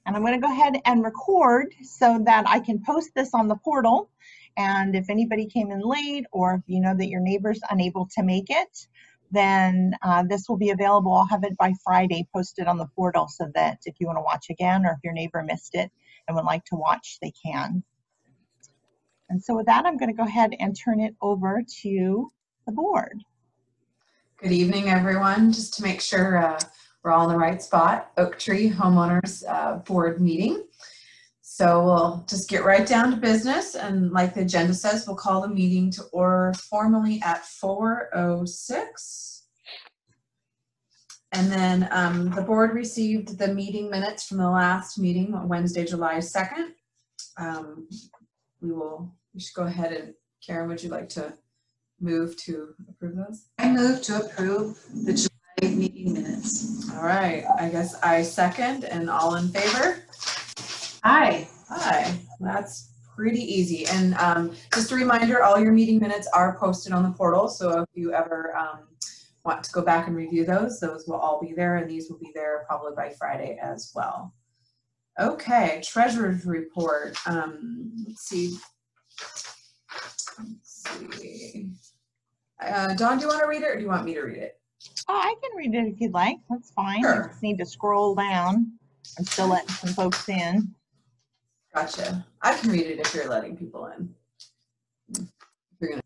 And I'm going to go ahead and record so that I can post this on the portal. And if anybody came in late, or if you know that your neighbor's unable to make it, then this will be available. I'll have it by Friday posted on the portal so that if you want to watch again, or if your neighbor missed it and would like to watch, they can. And so with that, I'm going to go ahead and turn it over to the board. Good evening, everyone. Just to make sure we're all in the right spot, Oak Tree Homeowners Board meeting. So we'll just get right down to business, and like the agenda says, we'll call the meeting to order formally at 4:06. And then the board received the meeting minutes from the last meeting on Wednesday, July 2nd. We should go ahead and, Karen, would you like to move to approve those? I move to approve the July meeting minutes. All right, I guess I second, and all in favor? Aye. Aye, that's pretty easy. And just a reminder, all your meeting minutes are posted on the portal, so if you ever want to go back and review those will all be there, and these will be there probably by Friday as well. Okay, treasurer's report. Let's see. Dawn, do you want to read it, or do you want me to read it? Oh, I can read it if you'd like. That's fine. Sure. You just need to scroll down. I'm still letting some folks in. Gotcha. I can read it if you're letting people in. You're gonna...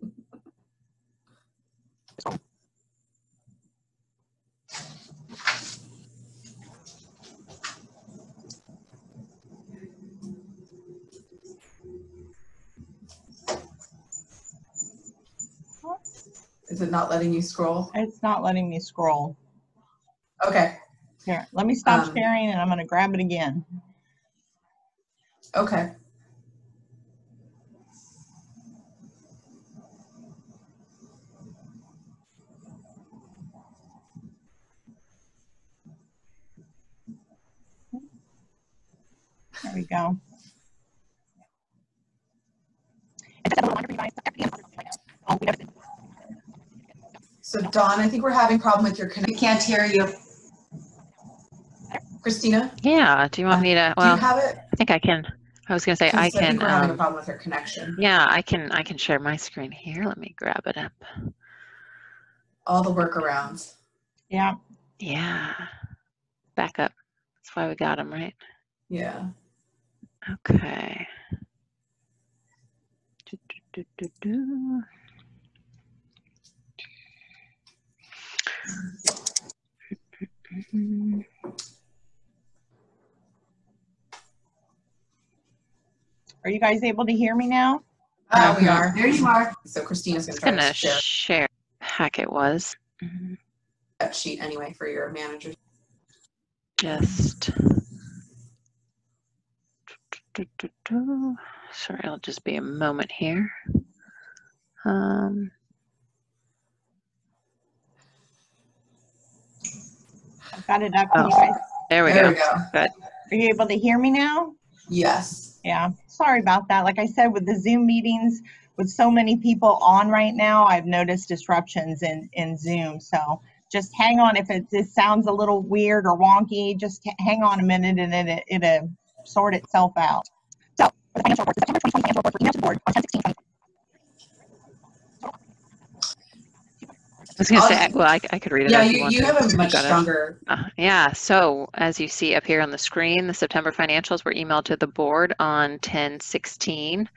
Is it not letting you scroll? It's not letting me scroll. Okay. Here, let me stop sharing, and I'm going to grab it again. Okay. There we go. So Dawn, I think we're having a problem with your connection. We can't hear you. Christina? Yeah, do you want me to, well, do you have it? I think I can. I was going to say I can. I think we're having a problem with her connection. Yeah, I can share my screen here. Let me grab it up. All the workarounds. Yeah. Yeah. Back up. That's why we got them, right? Yeah. Okay. Are you guys able to hear me now? We are. There you are. So Christina's going to try to share heck it was. That sheet anyway for your manager. Just sorry, it'll just be a moment here. I've got it up. Can you guys... There we go. Good. Are you able to hear me now? Yes. Yeah. Sorry about that. Like I said, with the Zoom meetings, with so many people on right now, I've noticed disruptions in Zoom. So just hang on. If it sounds a little weird or wonky, just hang on a minute, and it'll sort itself out. So for the financial report, the September 2020 financial report for email to the board on 10/16/20. I was going to say, well, I could read it. Yeah, if you have a much stronger. Yeah, so as you see up here on the screen, the September financials were emailed to the board on 10/16.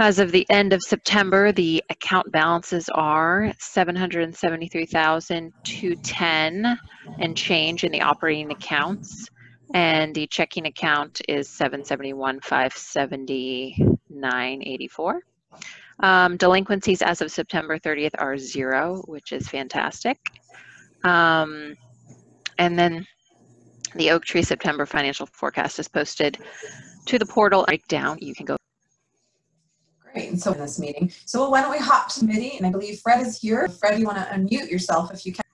As of the end of September, the account balances are $773,210 and change in the operating accounts, and the checking account is $771,579.84. Delinquencies as of September 30th are 0, which is fantastic. And then the Oak Tree September financial forecast is posted to the portal. Breakdown, you can go. Great, and so in this meeting. So why don't we hop to committee, and I believe Fred is here. Fred, you want to unmute yourself if you can.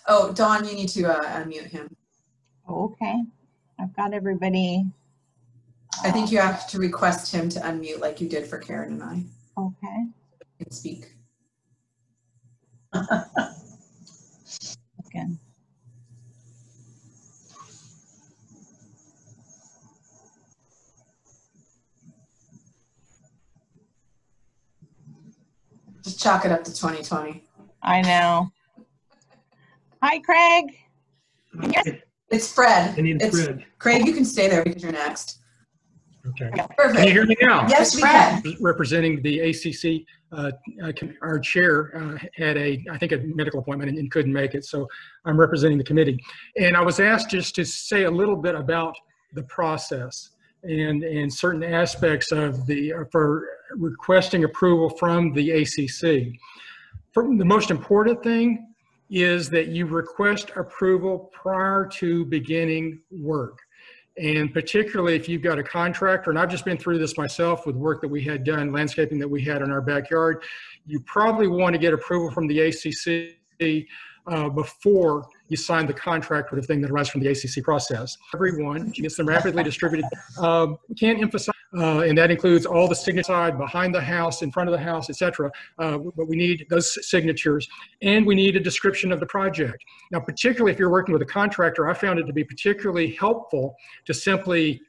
Oh, Dawn, you need to unmute him. Okay. I've got everybody. I think you have to request him to unmute like you did for Karen and I. Okay. You can speak. Again. chalk it up to 2020. I know. Hi, Craig. Okay. It's Fred. I need It's Fred. Craig, you can stay there because you're next. Okay. Perfect. Can you hear me now? Yes, we can. Representing the ACC, our chair had I think a medical appointment and couldn't make it, so I'm representing the committee. And I was asked just to say a little bit about the process and certain aspects of for requesting approval from the ACC. The most important thing is that you request approval prior to beginning work. And particularly if you've got a contractor, and I've just been through this myself with work that we had done, landscaping that we had in our backyard, you probably want to get approval from the ACC before you sign the contract with the thing that arises from the ACC process. Everyone gets them rapidly distributed. Can't emphasize, and that includes all the signature side, behind the house, in front of the house, etc. But we need those signatures, and we need a description of the project. Now, particularly if you're working with a contractor, I found it to be particularly helpful to simply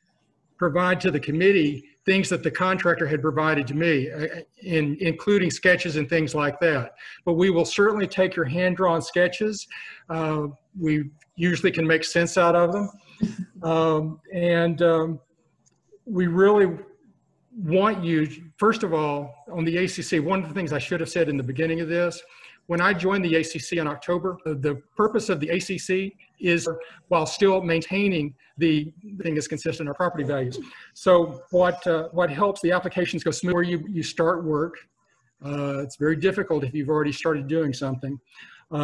provide to the committee things that the contractor had provided to me, including sketches and things like that. But we will certainly take your hand-drawn sketches. We usually can make sense out of them. We really want you, first of all, on the ACC, one of the things I should have said in the beginning of this, when I joined the ACC in October, the purpose of the ACC is while still maintaining the thing is consistent in our property values. So what helps the applications go smooth where you start work. It's very difficult if you've already started doing something.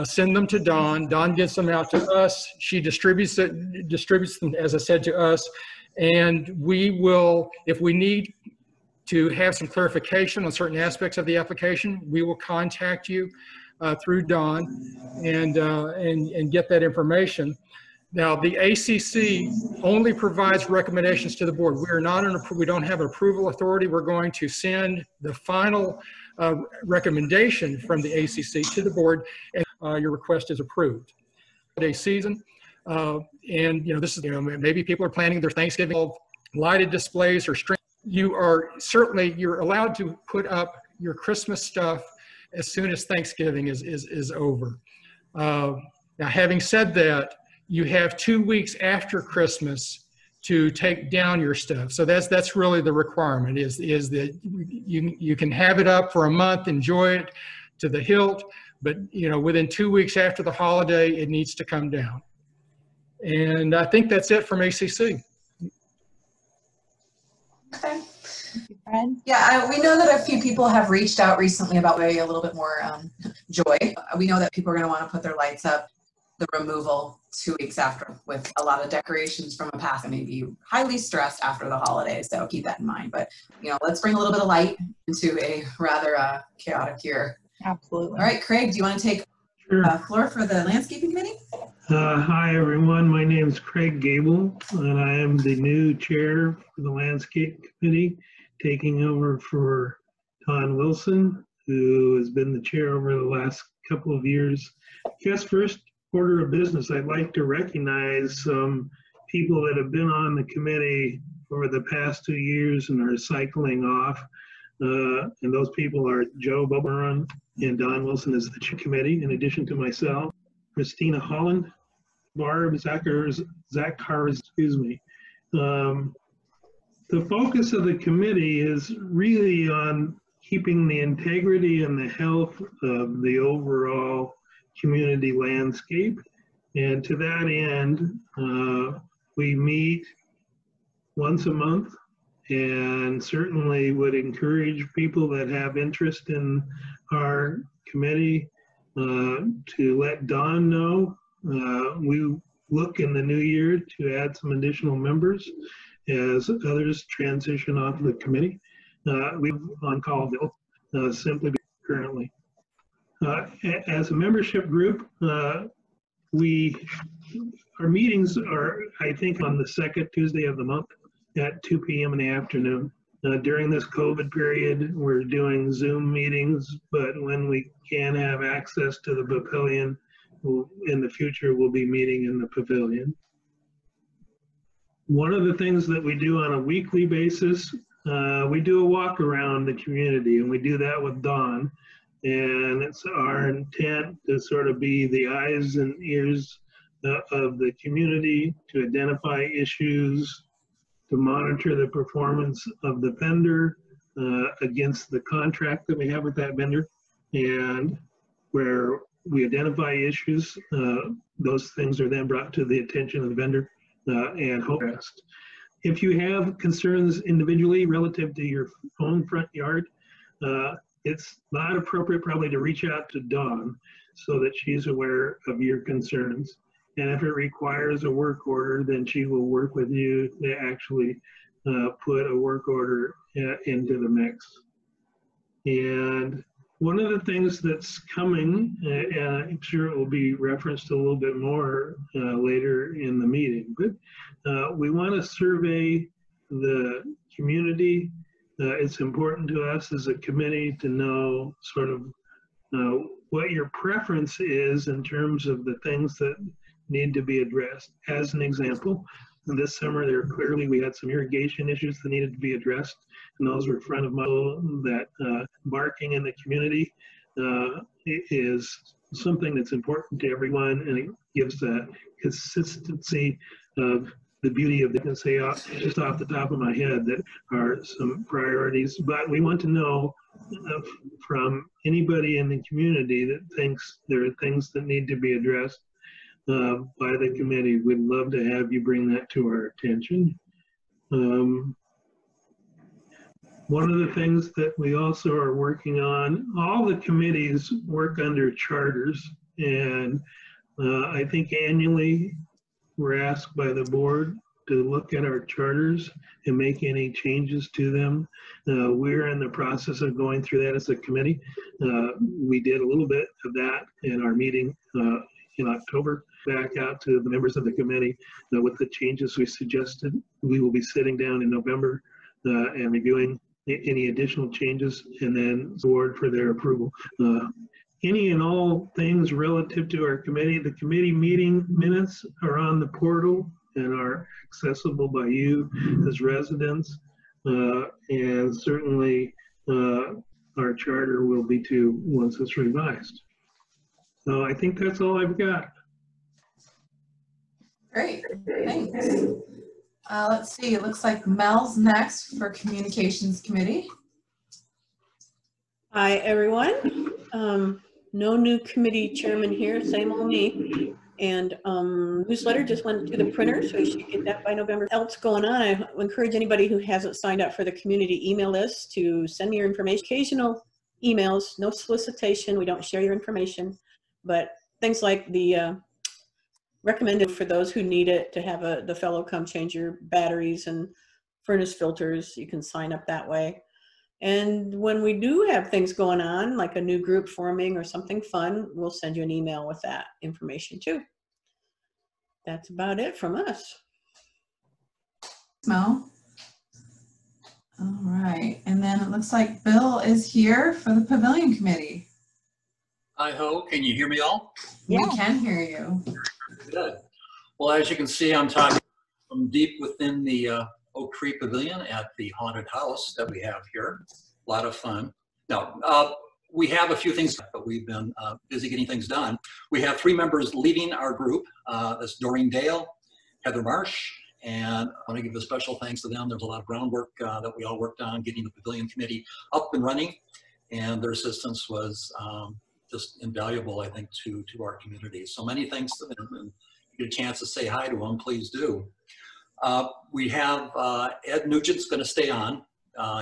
Send them to Dawn. Dawn gets them out to us. She distributes them, as I said, to us. And we will, if we need to have some clarification on certain aspects of the application, we will contact you through Dawn and get that information. Now, the ACC only provides recommendations to the board. We don't have approval authority. We're going to send the final recommendation from the ACC to the board, and your request is approved. Holiday season, and this is maybe people are planning their Thanksgiving lighted displays or string. You're allowed to put up your Christmas stuff as soon as Thanksgiving is over. Now, having said that, you have 2 weeks after Christmas to take down your stuff. So that's really the requirement is that you can have it up for a month, enjoy it to the hilt, but within 2 weeks after the holiday, it needs to come down. And I think that's it from ACC. Okay. Fred? Yeah, we know that a few people have reached out recently about a little bit more joy. We know that people are going to want to put their lights up, the removal 2 weeks after, with a lot of decorations from a past and maybe highly stressed after the holidays. So keep that in mind. But let's bring a little bit of light into a rather chaotic year. Absolutely. All right, Craig, do you want to take floor for the landscaping committee? Hi, everyone. My name is Craig Gable, and I am the new chair for the landscape committee, taking over for Don Wilson, who has been the chair over the last couple of years. First order of business, I'd like to recognize some people that have been on the committee over the past 2 years and are cycling off. And those people are Joe Boberon and Don Wilson as the chair committee, in addition to myself, Christina Holland, Barb Zachars, excuse me. The focus of the committee is really on keeping the integrity and the health of the overall community landscape. And to that end, we meet once a month and certainly would encourage people that have interest in our committee to let Dawn know. We look in the new year to add some additional members as others transition off the committee. We on-call bill simply currently. As a membership group, our meetings are, I think, on the second Tuesday of the month at 2 p.m. in the afternoon. During this COVID period, we're doing Zoom meetings, but when we can have access to the pavilion, in the future, we'll be meeting in the pavilion. One of the things that we do on a weekly basis, we do a walk around the community, and we do that with Dawn. And it's our intent to sort of be the eyes and ears of the community, to identify issues, to monitor the performance of the vendor against the contract that we have with that vendor. And where we identify issues, those things are then brought to the attention of the vendor and addressed. If you have concerns individually relative to your own front yard, it's not appropriate probably to reach out to Dawn so that she's aware of your concerns. And if it requires a work order, then she will work with you to actually put a work order into the mix. And one of the things that's coming, and I'm sure it will be referenced a little bit more later in the meeting, but we want to survey the community. It's important to us as a committee to know sort of what your preference is in terms of the things that need to be addressed. As an example, this summer we had some irrigation issues that needed to be addressed, and those were front of mind. That barking in the community is something that's important to everyone, and it gives a consistency of the beauty of, I can say just off the top of my head that are some priorities, but we want to know from anybody in the community that thinks there are things that need to be addressed by the committee. We'd love to have you bring that to our attention. One of the things that we also are working on, all the committees work under charters, and I think annually we're asked by the board to look at our charters and make any changes to them. We're in the process of going through that as a committee. We did a little bit of that in our meeting in October, back out to the members of the committee with the changes we suggested. We will be sitting down in November and reviewing any additional changes, and then board for their approval. Any and all things relative to our committee, the committee meeting minutes are on the portal and are accessible by you as residents. And certainly our charter will be too once it's revised. So I think that's all I've got. Great, thanks. Let's see, it looks like Mel's next for Communications Committee. Hi, everyone. No new committee chairman here, same old me. And newsletter just went to the printer, so you should get that by November. Else going on, I encourage anybody who hasn't signed up for the community email list to send me your information. Occasional emails, no solicitation, we don't share your information, but things like the recommended for those who need it to have the fellow come change your batteries and furnace filters, you can sign up that way. And when we do have things going on, like a new group forming or something fun, we'll send you an email with that information too. That's about it from us. Mel. All right, and then it looks like Bill is here for the Pavilion Committee. Hi-ho, can you hear me all? Yeah. We can hear you. Good. Well, as you can see, I'm talking from deep within the Oak Tree Pavilion at the haunted house that we have here. A lot of fun. Now, we have a few things, but we've been busy getting things done. We have 3 members leaving our group. That's Doreen Dale, Heather Marsh, and I want to give a special thanks to them. There's a lot of groundwork that we all worked on getting the Pavilion Committee up and running, and their assistance was just invaluable, I think, to our community. So many thanks to them, and if you get a chance to say hi to them, please do. We have Ed Nugent's going to stay on.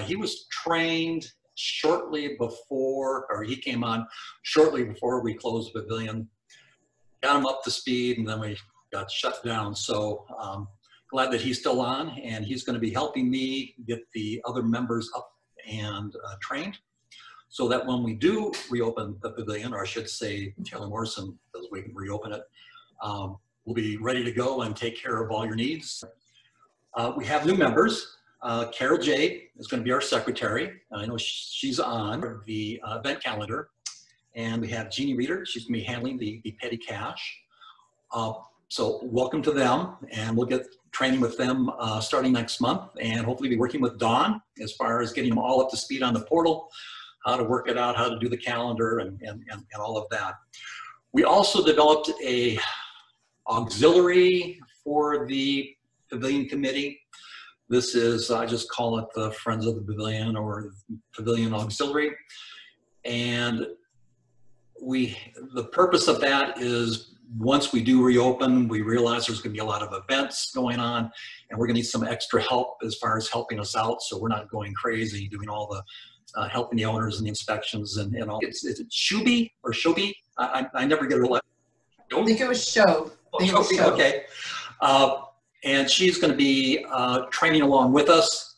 He was trained shortly before, or he came on shortly before we closed the pavilion. Got him up to speed, and then we got shut down. So glad that he's still on, and he's going to be helping me get the other members up and trained, so that when we do reopen the pavilion, or I should say Taylor Morrison, as we can reopen it, we'll be ready to go and take care of all your needs. We have new members. Carol J is going to be our secretary. I know she's on the event calendar. And we have Jeannie Reeder. She's going to be handling the petty cash. So welcome to them, and we'll get training with them starting next month, and hopefully be working with Dawn as far as getting them all up to speed on the portal, how to work it out, how to do the calendar and all of that. We also developed a auxiliary for the Pavilion Committee. This is, I just call it the Friends of the Pavilion or Pavilion Auxiliary. And the purpose of that is once we do reopen, we realize there's going to be a lot of events going on, and we're going to need some extra help as far as helping us out, so we're not going crazy doing all the helping the owners and the inspections and all. Is it Shubi or Shobi? I never get it right. I think it was Show. Okay. And she's going to be training along with us.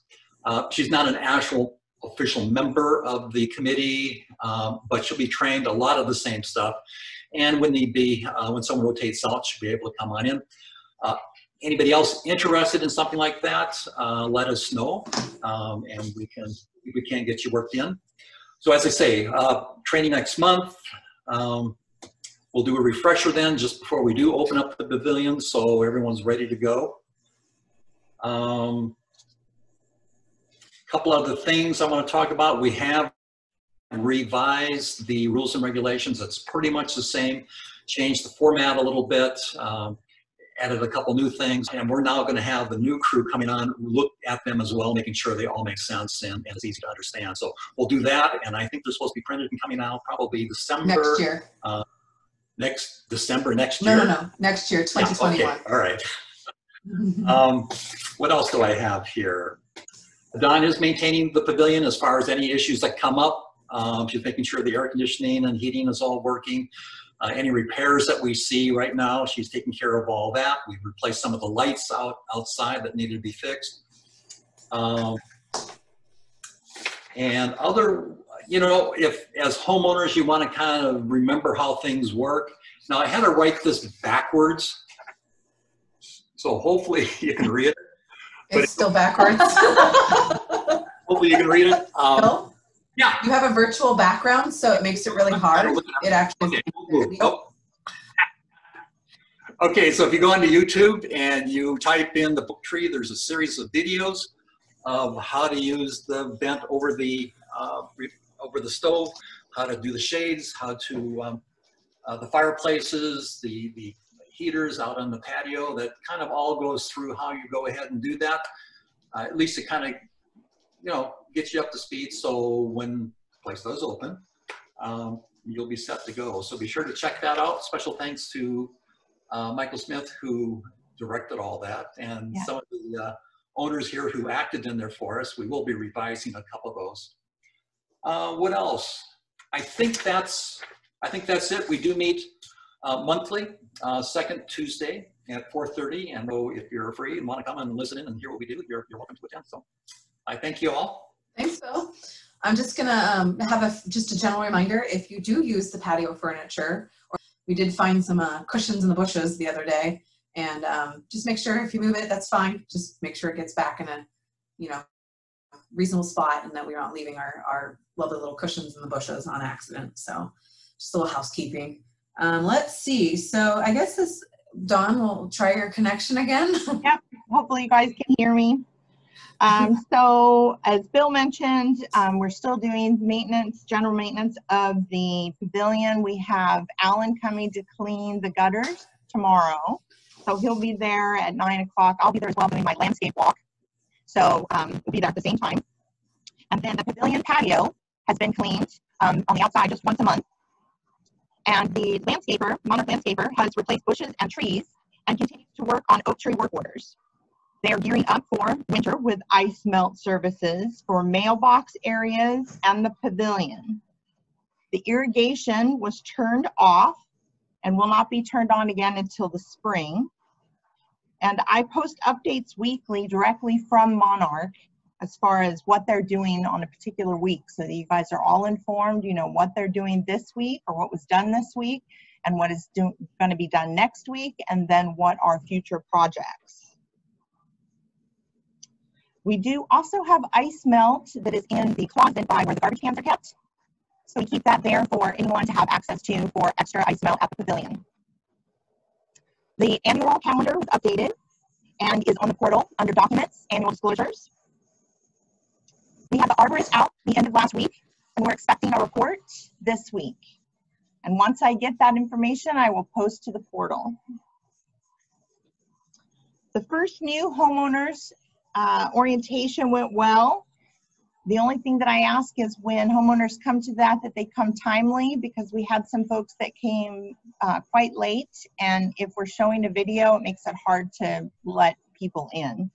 She's not an actual official member of the committee, but she'll be trained a lot of the same stuff. And when need be, when someone rotates out, she'll be able to come on in. Anybody else interested in something like that, let us know, and we can get you worked in. So as I say, training next month. We'll do a refresher then just before we do open up the pavilion, so everyone's ready to go. Couple other things I want to talk about. We have revised the rules and regulations. It's pretty much the same. Changed the format a little bit. Added a couple new things, and we're now going to have the new crew coming on look at them as well, making sure they all make sense and it's easy to understand. So we'll do that, and I think they're supposed to be printed and coming out probably December. Next year. Next December next year? No. Next year, 2021. Yeah, okay. All right. What else do I have here? Don is maintaining the pavilion as far as any issues that come up. She's making sure the air conditioning and heating is all working. Any repairs that we see right now, she's taking care of all that. We've replaced some of the lights outside that needed to be fixed. And other, you know, if as homeowners you want to kind of remember how things work. Now I had to write this backwards, so hopefully you can read it. It's still backwards. Hopefully you can read it. Bill? Yeah. You have a virtual background, so it makes it really hard. It actually. Okay. Oh. Okay, so if you go onto YouTube and you type in the book tree, there's a series of videos of how to use the vent over the stove, how to do the shades, how to the fireplaces, the heaters out on the patio. That kind of all goes through how you go ahead and do that. At least it kind of, you know, gets you up to speed, so when the place does open, you'll be set to go. So be sure to check that out. Special thanks to Michael Smith, who directed all that, and some of the owners here who acted in there for us. We will be revising a couple of those. What else? I think that's it. We do meet monthly, second Tuesday at 4:30, and so if you're free and want to come and listen in and hear what we do, you're welcome to attend. So I thank you all. Thanks, Bill. I'm just gonna have just a general reminder, if you do use the patio furniture, or we did find some cushions in the bushes the other day, and just make sure if you move it, that's fine. Just make sure it gets back in a, you know, reasonable spot, and that we're not leaving our lovely little cushions in the bushes on accident. So just a little housekeeping. Let's see. So I guess Dawn, will try your connection again. Yep. Hopefully you guys can hear me. So as Bill mentioned, we're still doing maintenance, general maintenance of the pavilion. We have Alan coming to clean the gutters tomorrow. So he'll be there at 9 o'clock. I'll be there as well doing my landscape walk. So we'll be there at the same time. And then the pavilion patio has been cleaned on the outside just once a month. And the landscaper, monarch landscaper, has replaced bushes and trees and continues to work on oak tree work orders. They are gearing up for winter with ice melt services for mailbox areas and the pavilion. The irrigation was turned off and will not be turned on again until the spring. And I post updates weekly directly from Monarch as far as what they're doing on a particular week, so that you guys are all informed, you know, what they're doing this week or what was done this week and what is going to be done next week, and then what are future projects. We do also have ice melt that is in the closet by where the garbage cans are kept. So we keep that there for anyone to have access to for extra ice melt at the pavilion. The annual calendar was updated and is on the portal under documents, annual disclosures. We had the arborist out the end of last week and we're expecting a report this week. And once I get that information, I will post to the portal. The first new homeowners orientation went well. The only thing that I ask is when homeowners come to that they come timely, because we had some folks that came quite late, and if we're showing a video, it makes it hard to let people in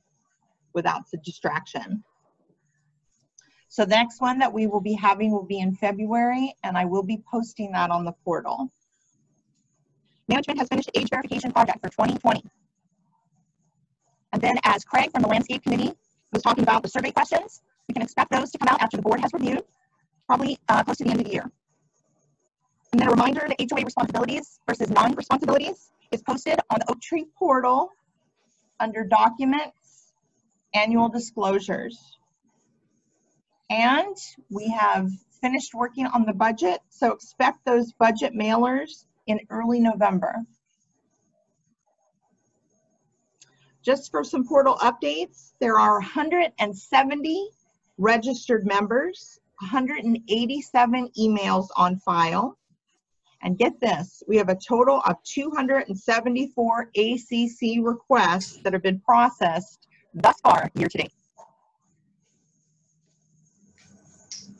without the distraction. So the next one that we will be having will be in February, and I will be posting that on the portal. Management has finished the age verification project for 2020. And then, as Craig from the Landscape Committee was talking about the survey questions, we can expect those to come out after the board has reviewed, probably close to the end of the year. And then a reminder, the HOA responsibilities versus non-responsibilities is posted on the Oak Tree portal under Documents, Annual Disclosures. And we have finished working on the budget, so expect those budget mailers in early November. Just for some portal updates, there are 170 registered members, 187 emails on file. And get this, we have a total of 274 ACC requests that have been processed thus far year to date.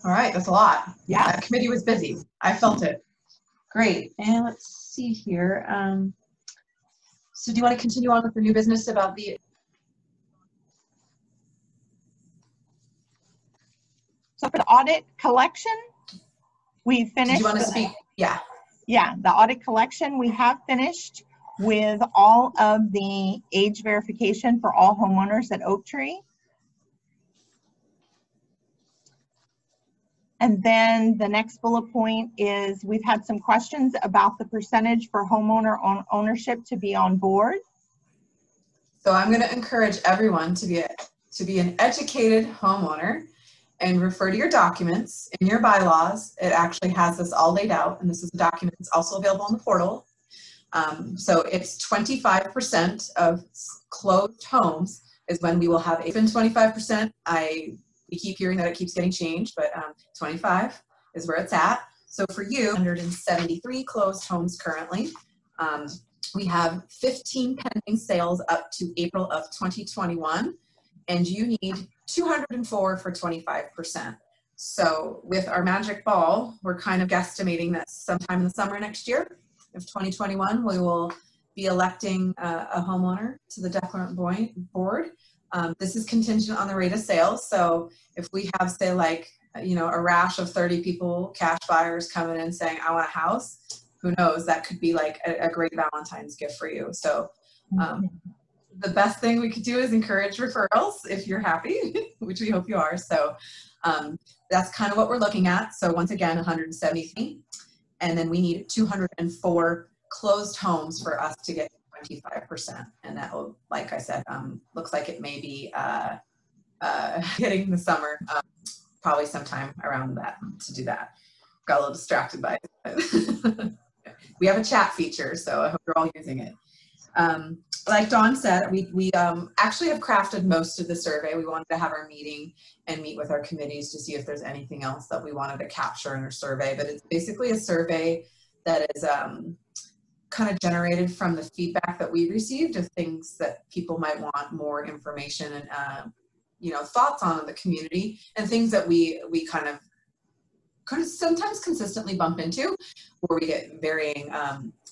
All right, that's a lot. Yeah. That committee was busy. I felt it. Great. And let's see here. So do you want to continue on with the new business about the... So for the audit collection, we finished... Did you want to speak? Yeah. Yeah, the audit collection, we have finished with all of the age verification for all homeowners at Oak Tree. And then the next bullet point is we've had some questions about the percentage for homeowner ownership to be on board. So I'm going to encourage everyone to be an educated homeowner and refer to your documents in your bylaws. It actually has this all laid out, and this is a document that's also available on the portal. So it's 25% of closed homes is when we will have even 25%. We keep hearing that it keeps getting changed, but 25 is where it's at. So for you, 173 closed homes currently. We have 15 pending sales up to April of 2021, and you need 204 for 25%. So with our magic ball, we're kind of guesstimating that sometime in the summer next year of 2021, we will be electing a homeowner to the declarant board. This is contingent on the rate of sales. So if we have, say, like, you know, a rash of 30 people, cash buyers coming in saying, I want a house, who knows, that could be like a great Valentine's gift for you. So the best thing we could do is encourage referrals if you're happy, which we hope you are. So that's kind of what we're looking at. So once again, 173, and then we need 204 closed homes for us to get 25%, and that will, like I said, looks like it may be hitting the summer, probably sometime around that to do that. Got a little distracted by it. We have a chat feature, so I hope you're all using it. Like Dawn said, we actually have crafted most of the survey. We wanted to have our meeting and meet with our committees to see if there's anything else that we wanted to capture in our survey, but it's basically a survey that is kind of generated from the feedback that we received of things that people might want more information and you know, thoughts on in the community, and things that we kind of sometimes consistently bump into, where we get varying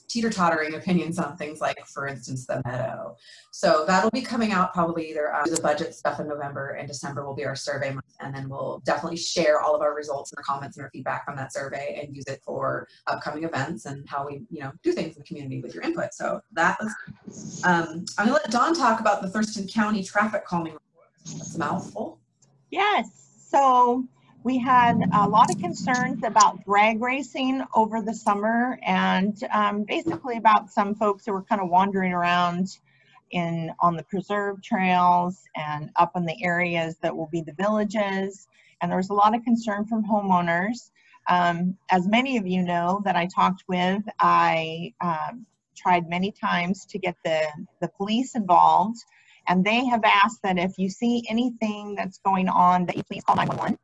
teeter-tottering opinions on things, like, for instance, the meadow. So that'll be coming out probably either the budget stuff in November, and December will be our survey month, and then we'll definitely share all of our results and our comments and our feedback from that survey and use it for upcoming events and how we, you know, do things in the community with your input. So that was, I'm gonna let Dawn talk about the Thurston County traffic calming report. That's a mouthful. Yes, so we had a lot of concerns about drag racing over the summer, and basically about some folks who were kind of wandering around on the preserve trails and up in the areas that will be the villages. And there was a lot of concern from homeowners. As many of you know that I talked with, I tried many times to get the police involved, and they have asked that if you see anything that's going on, that you please call 911.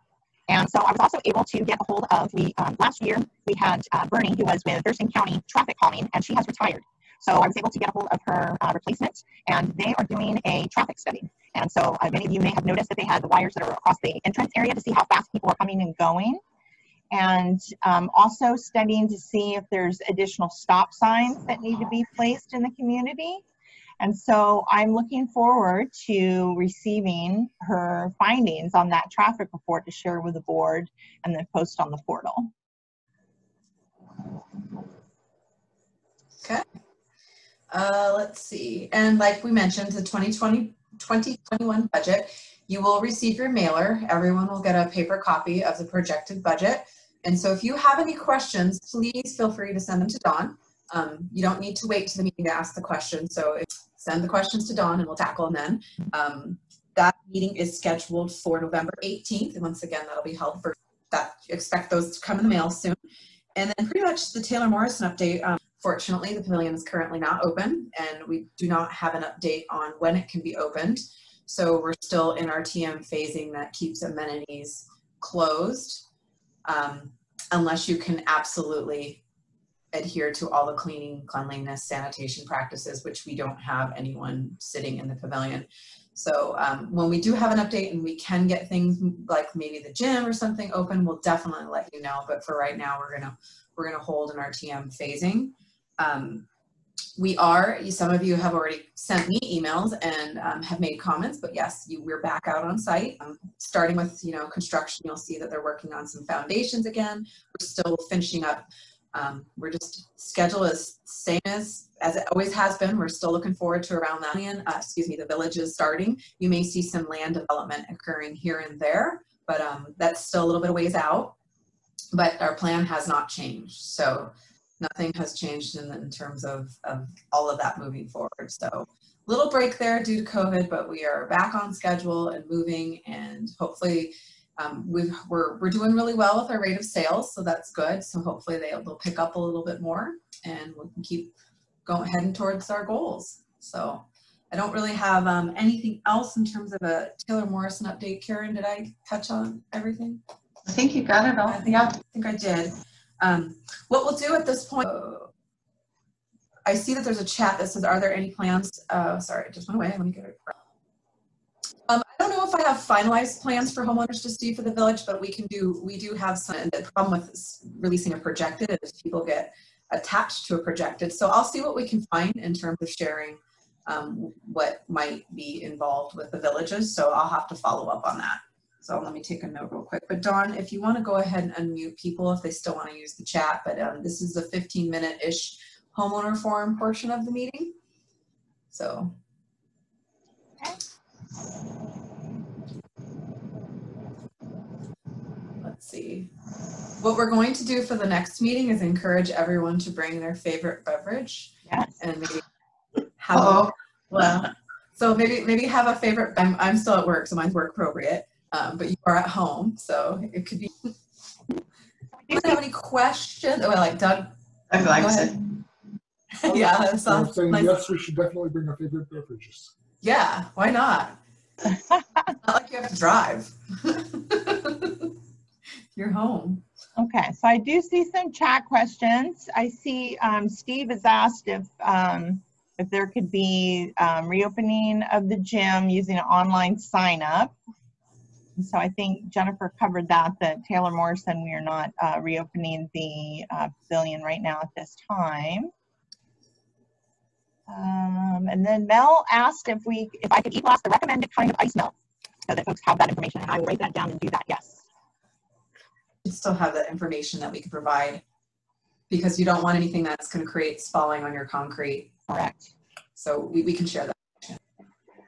And so I was also able to get a hold of, last year we had Bernie, who was with Thurston County Traffic Calming, and she has retired. So I was able to get a hold of her replacement, and they are doing a traffic study. And so many of you may have noticed that they had the wires that are across the entrance area to see how fast people are coming and going. And also studying to see if there's additional stop signs that need to be placed in the community. And so I'm looking forward to receiving her findings on that traffic report to share with the board and then post on the portal. Okay. Let's see. And like we mentioned, the 2021 budget, you will receive your mailer. Everyone will get a paper copy of the projected budget. And so if you have any questions, please feel free to send them to Dawn. You don't need to wait to the meeting to ask the question. So send the questions to Dawn and we'll tackle them then. That meeting is scheduled for November 18th. And once again, that'll be held for that. Expect those to come in the mail soon. And then pretty much the Taylor Morrison update. Fortunately, the pavilion is currently not open and we do not have an update on when it can be opened. So we're still in our TM phasing that keeps amenities closed unless you can absolutely adhere to all the cleaning, cleanliness, sanitation practices, which we don't have anyone sitting in the pavilion. So when we do have an update and we can get things like maybe the gym or something open, we'll definitely let you know. But for right now, we're gonna hold in our TM phasing. Some of you have already sent me emails and have made comments, but yes, we're back out on site. Starting with construction, you'll see that they're working on some foundations again. We're still finishing up. We're just schedule is same as it always has been. We're still looking forward to around that. The village is starting. You may see some land development occurring here and there, but that's still a little bit of ways out. But our plan has not changed. So nothing has changed in terms of all of that moving forward. So little break there due to COVID, but we are back on schedule and moving, and hopefully we're doing really well with our rate of sales, so that's good. So hopefully they'll pick up a little bit more and we can keep heading towards our goals. So I don't really have anything else in terms of a Taylor Morrison update. Karen, did I touch on everything? I think you got it all. I think I did. What we'll do at this point, I see that there's a chat that says, are there any plans? Sorry, it just went away. Let me get it. I don't know if I have finalized plans for homeowners to see for the village, but we do have some. The problem with releasing a projected is people get attached to a projected. So I'll see what we can find in terms of sharing what might be involved with the villages. So I'll have to follow up on that. So let me take a note real quick. But Dawn, if you want to go ahead and unmute people if they still want to use the chat, but this is the 15-minute-ish homeowner forum portion of the meeting. So. Let's see. What we're going to do for the next meeting is encourage everyone to bring their favorite beverage. Yes. And maybe have so maybe have a favorite. I'm still at work, so mine's work appropriate. But you are at home, so it could be. Do you have any questions? Oh, like Doug. I liked it. Yeah, that sounds. I'm saying nice. yes, we should definitely bring our favorite beverages. Yeah, why not? Not like you have to drive. You're home. Okay, so I do see some chat questions. I see Steve has asked if there could be reopening of the gym using an online sign up. And so I think Jennifer covered that Taylor Morrison, we are not reopening the pavilion right now at this time. And then Mel asked if I could e-blast the recommended kind of ice melt so that folks have that information, and I will write that down and do that, yes. You still have that information that we can provide because you don't want anything that's going to create spalling on your concrete. Correct. So we can share that.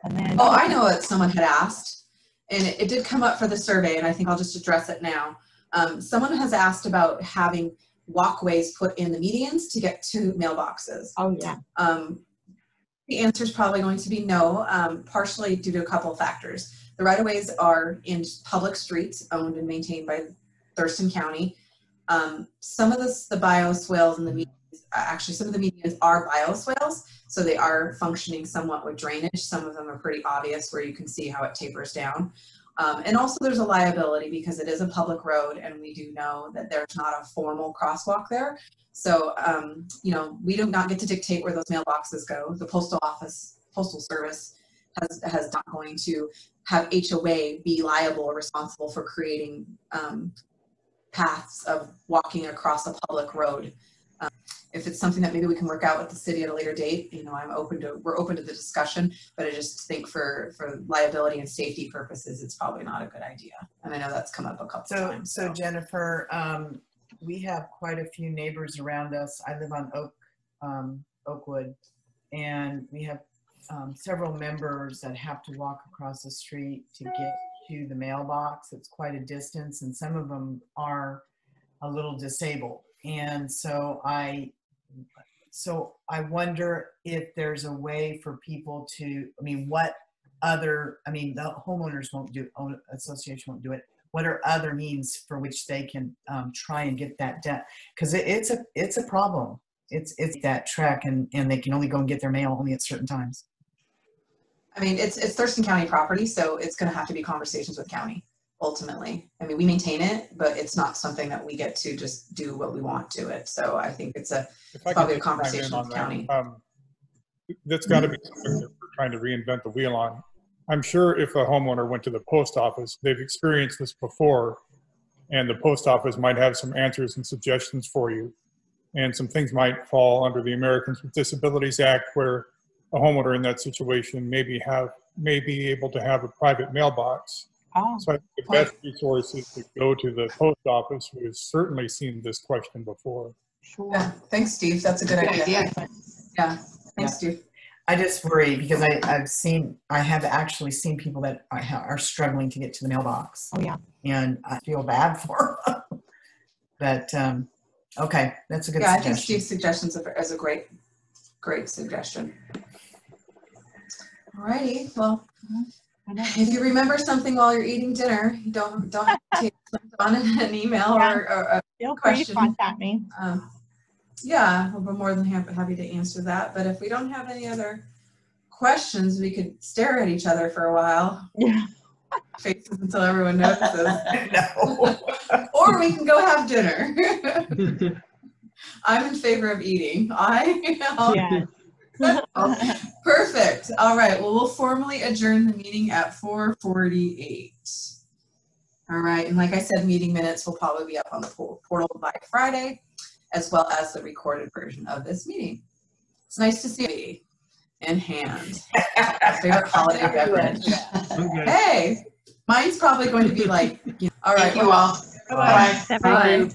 And then, oh, I know what someone had asked, and it did come up for the survey, and I think I'll just address it now. Someone has asked about having walkways put in the medians to get to mailboxes. Oh, yeah. The answer is probably going to be no, partially due to a couple of factors. The right-of-ways are in public streets owned and maintained by Thurston County. Some of the bioswales and the medians, actually some of the medians are bioswales, so they are functioning somewhat with drainage. Some of them are pretty obvious where you can see how it tapers down. And also there's a liability because it is a public road and we do know that there's not a formal crosswalk there. So, you know, we do not get to dictate where those mailboxes go. The postal service has not going to have HOA be liable or responsible for creating paths of walking across a public road. If it's something that maybe we can work out with the city at a later date, you know, we're open to the discussion, but I just think for liability and safety purposes, it's probably not a good idea. And I know that's come up a couple times. So Jennifer, we have quite a few neighbors around us. I live on Oakwood, and we have several members that have to walk across the street to get to the mailbox. It's quite a distance, and some of them are a little disabled. And so I wonder if there's a way for people to, I mean, the homeowners won't do, association won't do it. What are other means for which they can try and get that done? Because it's a problem. It's that trek, and they can only go and get their mail only at certain times. I mean, it's Thurston County property, so it's going to have to be conversations with county ultimately. I mean, we maintain it, but it's not something that we get to just do what we want to it. So I think it's probably a conversation with county. That's got to be something that we're trying to reinvent the wheel on. I'm sure if a homeowner went to the post office, they've experienced this before, and the post office might have some answers and suggestions for you. And some things might fall under the Americans with Disabilities Act, where a homeowner in that situation may be able to have a private mailbox. Oh, so I think the best resource is to go to the post office, who has certainly seen this question before. sure. Yeah, thanks, Steve. That's a good idea. Yeah, thanks, Steve. I just worry because I have actually seen people that are struggling to get to the mailbox. Oh yeah. And I feel bad for them. But okay, that's a good suggestion. suggestion. I think Steve's suggestion is a great suggestion. Alrighty, well, if you remember something while you're eating dinner, you don't take on an email or a Feel free question. to contact me. Yeah, we'll be more than happy to answer that. But if we don't have any other questions, we could stare at each other for a while. Yeah. Faces until everyone notices. No. Or we can go have dinner. I'm in favor of eating. Yes. Perfect. All right. Well, we'll formally adjourn the meeting at 4:48. All right. And like I said, meeting minutes will probably be up on the portal by Friday, as well as the recorded version of this meeting. It's nice to see you in hand. Favorite holiday beverage. Okay. Hey, mine's probably going to be like, all right. Thank you all. Bye. Bye.